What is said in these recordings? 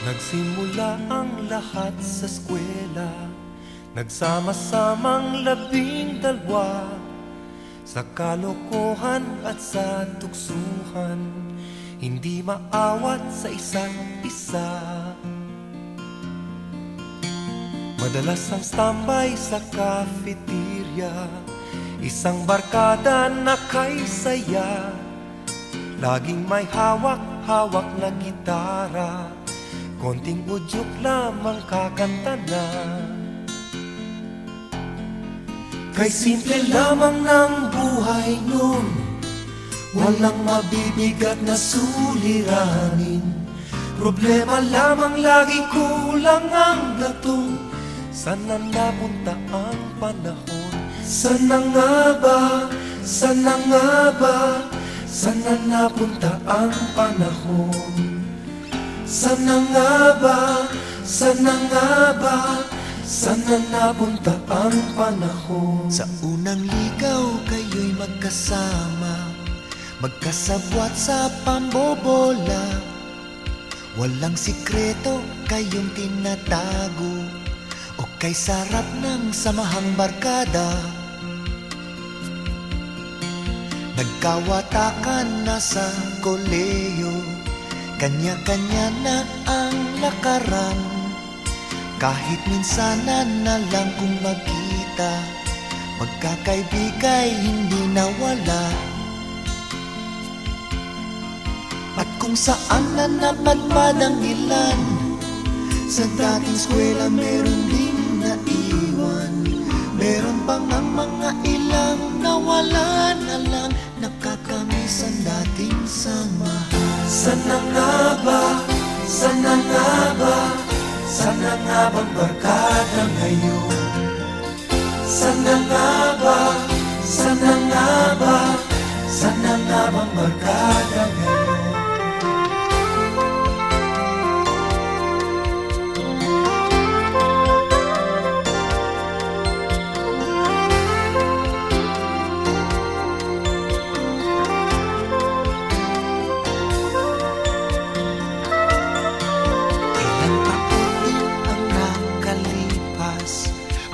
Nagsimula ang lahat sa eskwela, nagsama-samang 12 sa kalokohan at sa tuksuhan, hindi maawat sa isa't isa. Madalas ang standby sa cafeteria, isang barkada na kay saya, laging may hawak-hawak na gitara, konting udyok lamang kakanta na. Kay simple lamang ng buhay nun, walang mabibigat na suliranin. Problema lamang lagi, kulang ang gatong. Sana napunta ang panahon? Sana nga ba? Sana nga ba? Sana napunta ang panahon? Sana nga ba? Sana nga ba? Sana napunta ang panahon? Sa unang ligaw kayo'y magkasama, magkasabwat sa pambobola. Walang sikreto kayong tinatago, o kay sarap ng samahang barkada. Nagkawatakan na sa koleyo, kanya-kanya na ang lakaran. Kahit minsanan na lang kung magkita, magkakaibigay hindi nawala. At kung saan na napadpad ang ilan, sa dating eskwela meron din naiwan. Meron pang ang mga ilang nawala na lang, nakakamiss ang dating samahan. Sana nga ba? Sana nga ba? Sana nga bang barkada ngayon? Sana nga ba? Sana nga ba? Sana nga bang barkada ngayon?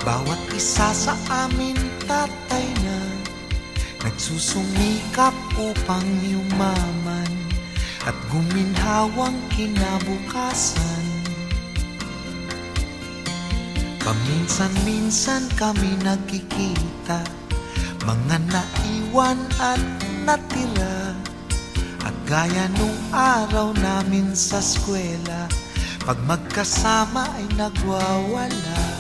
Bawat isa sa amin tatay na nagsusumikap upang yumaman at guminhawang kinabukasan. Paminsan-minsan kami nagkikita, mga naiwan at natira. At gaya nung araw namin sa eskwela, pag magkasama ay nagwawala.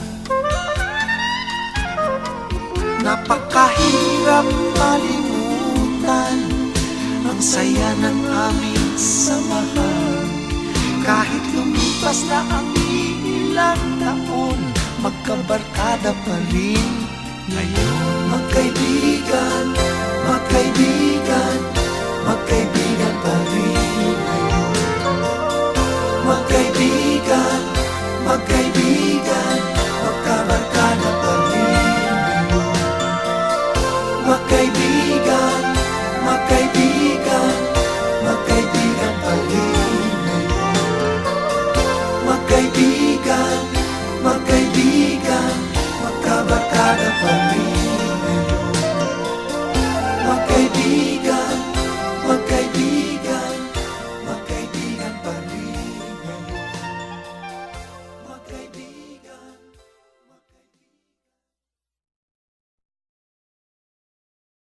Napakahirap malimutan ang saya ng aming samahan. Kahit lumipas na ang ilang taon, magkabarkada pa rin ngayon. Magkaibigan, magkaibigan, magkaibigan.